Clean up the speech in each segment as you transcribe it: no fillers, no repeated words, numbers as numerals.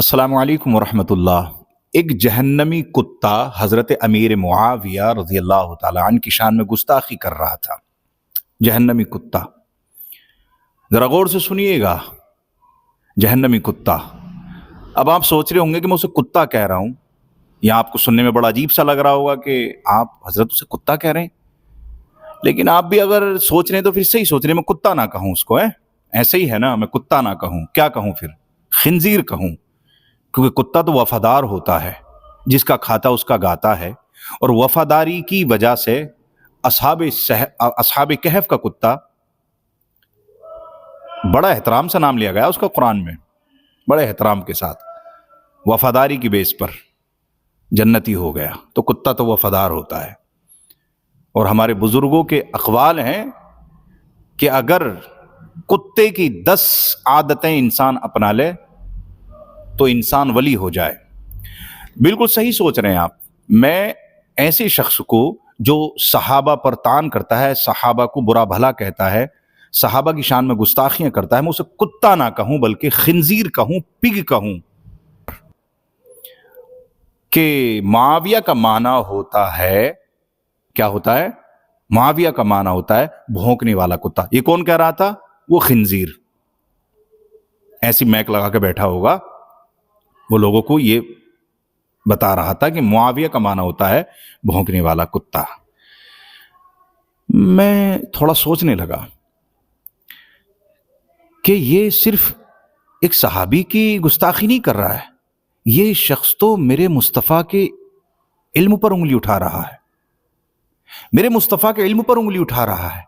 अस्सलामु अलैकुम वरहमतुल्लाह। एक जहन्नमी कुत्ता हज़रत अमीर मुआविया रज़ी अल्लाह ताला अन्हु की शान में गुस्ताखी कर रहा था। जहन्नमी कुत्ता, ज़रा गौर से सुनिएगा। जहन्नमी कुत्ता। अब आप सोच रहे होंगे कि मैं उसे कुत्ता कह रहा हूँ, या आपको सुनने में बड़ा अजीब सा लग रहा होगा कि आप हज़रत उसे कुत्ता कह रहे हैं। लेकिन आप भी अगर सोच रहे हैं तो फिर सही सोच रहे हैं, मैं कुत्ता ना कहूँ उसको, है ऐसे ही है ना, मैं कुत्ता ना कहूँ, क्या कहूँ फिर? खिंजीर कहूँ, क्योंकि कुत्ता तो वफादार होता है, जिसका खाता उसका गाता है। और वफादारी की वजह से असहाब कहफ का कुत्ता, बड़ा एहतराम से नाम लिया गया उसका कुरान में, बड़े एहतराम के साथ, वफादारी की बेस पर जन्नती हो गया। तो कुत्ता तो वफादार होता है। और हमारे बुजुर्गों के अक़वाल हैं कि अगर कुत्ते की 10 आदतें इंसान अपना ले तो इंसान वली हो जाए। बिल्कुल सही सोच रहे हैं आप। मैं ऐसे शख्स को जो सहाबा पर तान करता है, सहाबा को बुरा भला कहता है, सहाबा की शान में गुस्ताखियां करता है, मैं उसे कुत्ता ना कहूं बल्कि खिंजीर कहूं, पिग कहूं। कि मुआविया का माना होता है, क्या होता है? मुआविया का माना होता है भौंकने वाला कुत्ता। ये कौन कह रहा था? वो खिंजीर ऐसी मैक लगा के बैठा होगा, वो लोगों को ये बता रहा था कि मुआविया का माना होता है भौंकने वाला कुत्ता। मैं थोड़ा सोचने लगा कि ये सिर्फ एक सहाबी की गुस्ताखी नहीं कर रहा है, ये शख्स तो मेरे मुस्तफ़ा के इल्म पर उंगली उठा रहा है, मेरे मुस्तफ़ा के इल्म पर उंगली उठा रहा है।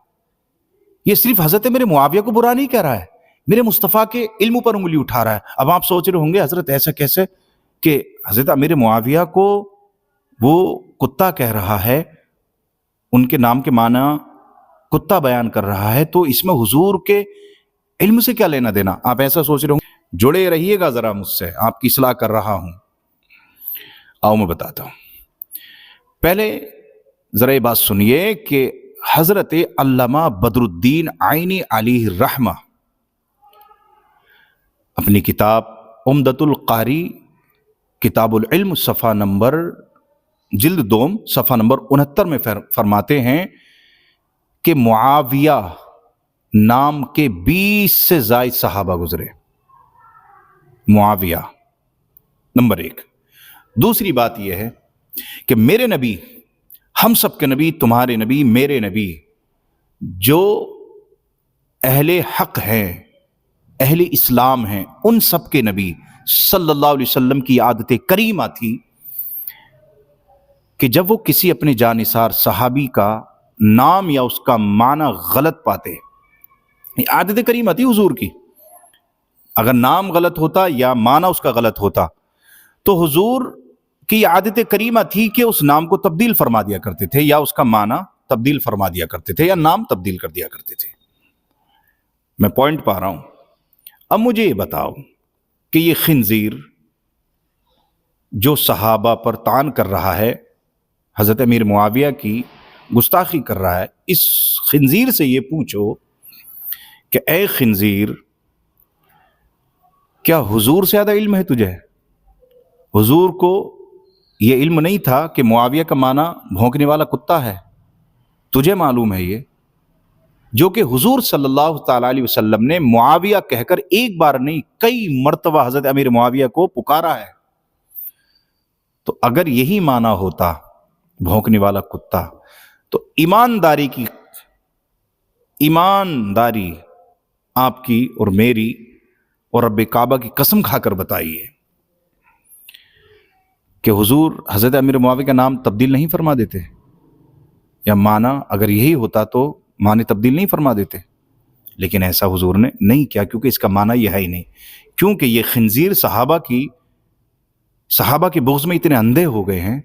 ये सिर्फ हजरत मेरे मुआविया को बुरा नहीं कह रहा है, मेरे मुस्तफ़ा के इल्म पर उंगली उठा रहा है। अब आप सोच रहे होंगे हजरत ऐसा कैसे कि हजरत अमीर मुआविया को वो कुत्ता कह रहा है, उनके नाम के माना कुत्ता बयान कर रहा है, तो इसमें हुजूर के इल्म से क्या लेना देना? आप ऐसा सोच रहे होंगे। जुड़े रहिएगा जरा मुझसे, आपकी इस्लाह कर रहा हूं। आओ मैं बताता हूं। पहले जरा ये बात सुनिए कि हजरत अल्लामा बदरुद्दीन आइनी अलैहि रहमा अपनी किताब उम्दतुल कारी किताबुल इल्म सफ़ा नंबर जिल्द 2 सफ़ा नंबर 69 में फरमाते हैं कि मुआविया नाम के 20 से ज़ायद सहाबा गुजरे। मुआविया नंबर 1। दूसरी बात यह है कि मेरे नबी, हम सब के नबी, तुम्हारे नबी, मेरे नबी, जो अहले हक हैं, अहले इस्लाम हैं, उन सब के नबी सल्लल्लाहु अलैहि वसल्लम की आदत करीमा थी कि जब वो किसी अपने जानिसार सहाबी का नाम या उसका माना गलत पाते, आदत करीमा थी हुजूर की, अगर नाम गलत होता या माना उसका गलत होता तो हुजूर की आदत करीमा थी कि उस नाम को तब्दील फरमा दिया करते थे, या उसका माना तब्दील फरमा दिया करते थे, या नाम तब्दील कर दिया करते थे। मैं पॉइंट पा रहा हूं। अब मुझे ये बताओ कि ये खिंजीर जो सहाबा पर तान कर रहा है, हजरत अमीर मुआविया की गुस्ताखी कर रहा है, इस खिंजीर से ये पूछो कि ए खिंजीर, क्या हुजूर से ज्यादा इल्म है तुझे? हुजूर को ये इल्म नहीं था कि मुआविया का माना भौंकने वाला कुत्ता है? तुझे मालूम है ये? जो कि हुजूर सल्लल्लाहु ताला अलैहि वसल्लम ने मुआविया कहकर एक बार नहीं कई मर्तबा हजरत अमीर मुआविया को पुकारा है। तो अगर यही माना होता भौंकने वाला कुत्ता, तो ईमानदारी आपकी और मेरी और रब्बे काबा की कसम खाकर बताइए कि हुजूर हजरत अमीर मुआविया का नाम तब्दील नहीं फरमा देते, या माना अगर यही होता तो माने तब्दील नहीं फरमा देते। लेकिन ऐसा हुजूर ने नहीं किया, क्योंकि इसका माना यह है ही नहीं। क्योंकि ये खिंजीर सहाबा के बुग़्ज़ में इतने अंधे हो गए हैं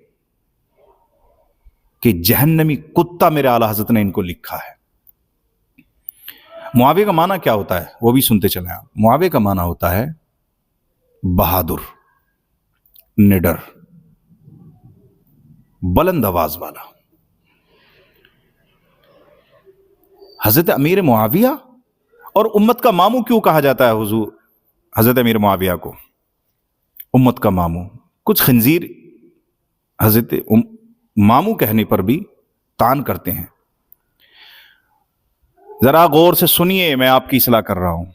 कि जहन्नमी कुत्ता मेरे आला हज़रत ने इनको लिखा है। मुआविया का माना क्या होता है वो भी सुनते चले आप। मुआविया का माना होता है बहादुर, निडर, बुलंद आवाज वाला। हजरत अमीर मुआविया और उम्मत का मामू क्यों कहा जाता है हुजूर हजरत अमीर मुआविया को? उम्मत का मामू। कुछ खंजीर हजरत मामू कहने पर भी तान करते हैं। जरा गौर से सुनिए, मैं आपकी इस्लाह कर रहा हूं।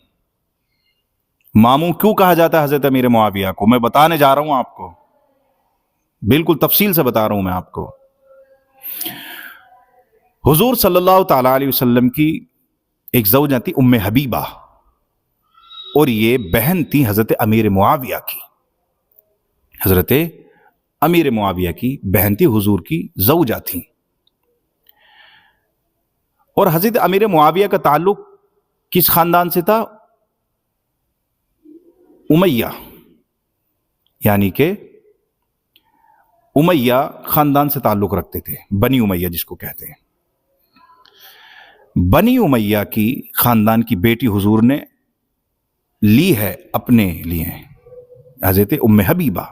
मामू क्यों कहा जाता है हजरत अमीर मुआविया को, मैं बताने जा रहा हूं आपको, बिल्कुल तफसील से बता रहा हूं मैं आपको। हुजूर सल्लल्लाहु ताला अलैहि वसल्लम की एक ज़ौजा थी उम्मे हबीबा, और ये बहन थी हजरत अमीर मुआविया की। हजरत अमीर मुआविया की बहन थी, हुजूर की ज़ौजा थी। और हजरत अमीर मुआविया का ताल्लुक किस खानदान से था? उमैया, यानी कि उमैया खानदान से ताल्लुक रखते थे, बनी उमैया जिसको कहते हैं। बनी उमैया की खानदान की बेटी हुजूर ने ली है अपने लिए, हजरत उम्मे हबीबा,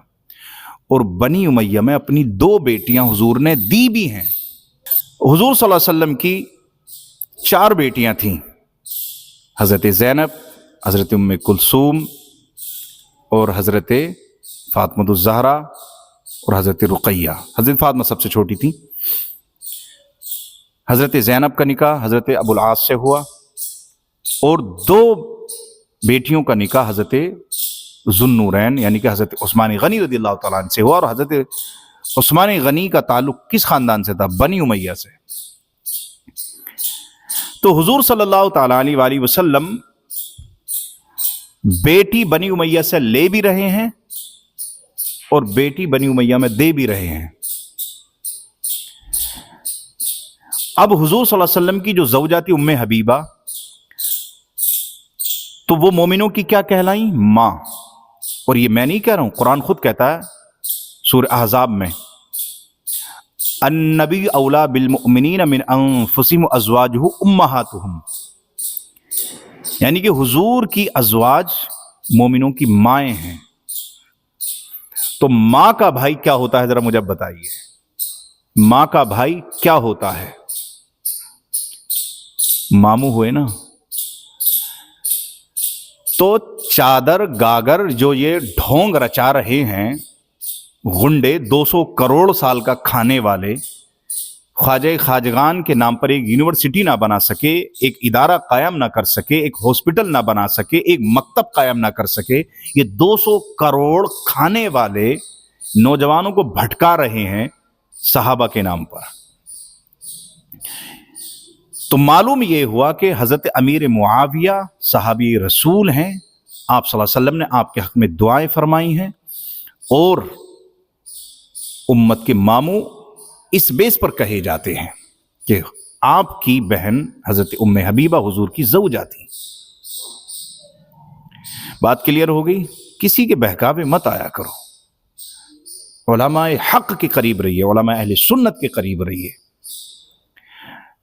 और बनी उमैया में अपनी 2 बेटियां हुजूर ने दी भी हैं। हुजूर सल्लल्लाहु अलैहि वसल्लम की 4 बेटियां थीं, हजरत ज़ैनब, हजरत उम्मे कुलसूम, और हजरत फातिमा ज़हरा, और हजरत रुक़ैया। हजरत फातिमा सबसे छोटी थी। हजरत ज़ैनब का निकाह हजरत अबुल आस से हुआ, और 2 बेटियों का निकाह हजरत ज़ुन्नूरैन यानी कि हजरत उस्मान गनी रज़ियल्लाहु तआला अन्हु से हुआ। और हजरत उस्मान गनी का ताल्लुक किस खानदान से था? बनी उमैया से। तो हुजूर सल्लल्लाहु तआला अलैहि वसल्लम बेटी बनी उमैया से ले भी रहे हैं और बेटी बनी उमैया में दे भी रहे हैं। अब हुजूर सल्लल्लाहु अलैहि वसल्लम की जो ज़ौजा थी उम्मे हबीबा, तो वो मोमिनों की क्या कहलाई? मां। और ये मैं नहीं कह रहा हूं, कुरान खुद कहता है सूरह अहज़ाब में, अन्नबी औला बिल मुमिनीन मिन अनफुसिहिम अज़वाजुहु उम्महातुहुम, यानी कि हुजूर की अज़वाज मोमिनों की माएँ हैं। तो मां का भाई क्या होता है, जरा मुझे बताइए, मां का भाई क्या होता है? मामू हुए ना। तो चादर गागर जो ये ढोंग रचा रहे हैं गुंडे, 200 करोड़ साल का खाने वाले, ख्वाजा खाजगान के नाम पर एक यूनिवर्सिटी ना बना सके, एक इदारा कायम ना कर सके, एक हॉस्पिटल ना बना सके, एक मकतब कायम ना कर सके, ये 200 करोड़ खाने वाले नौजवानों को भटका रहे हैं सहाबा के नाम पर। तो मालूम यह हुआ कि हजरत अमीर मुआविया सहाबी रसूल हैं, आप सल्लल्लाहु अलैहि वसल्लम ने आपके हक में दुआएं फरमाई हैं, और उम्मत के मामू इस बेस पर कहे जाते हैं कि आपकी बहन हजरत उम्मे हबीबा हुजूर की ज़ौजा थी। बात क्लियर हो गई? किसी के बहकावे मत आया करो, उलमाए हक के करीब रहिए, उलमाए अहले सुन्नत के करीब रहिए।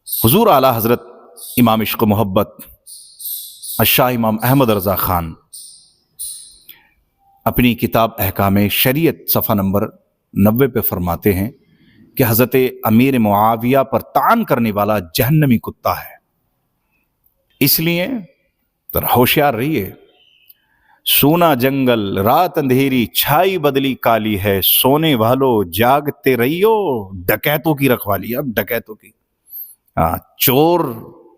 हुजूर आला हजरत इमाम इश्क मोहब्बत शाह इमाम अहमद रज़ा खान अपनी किताब अहकाम शरीयत सफ़ा नंबर 90 पे फरमाते हैं कि हजरत अमीर मुआविया पर तान करने वाला जहन्नमी कुत्ता है। इसलिए जरा होशियार रहिए। सोना जंगल रात अंधेरी छाई बदली काली है, सोने वालों जागते रहियो डकैतों की रखवाली। अब डकैतों की, चोर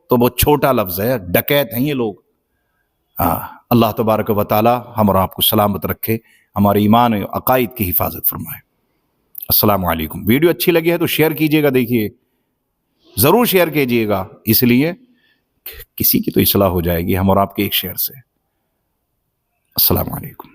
तो बहुत छोटा लफ्ज है, डकैत हैं ये लोग। अल्लाह तबारक व तआला हम और आपको सलामत रखे, हमारे ईमान और अकायद की हिफाजत फरमाए। अस्सलामु अलैकुम। वीडियो अच्छी लगी है तो शेयर कीजिएगा, देखिए ज़रूर शेयर कीजिएगा, इसलिए किसी की तो इस्लाह हो जाएगी हम और आपके एक शेयर से। अस्सलामु अलैकुम।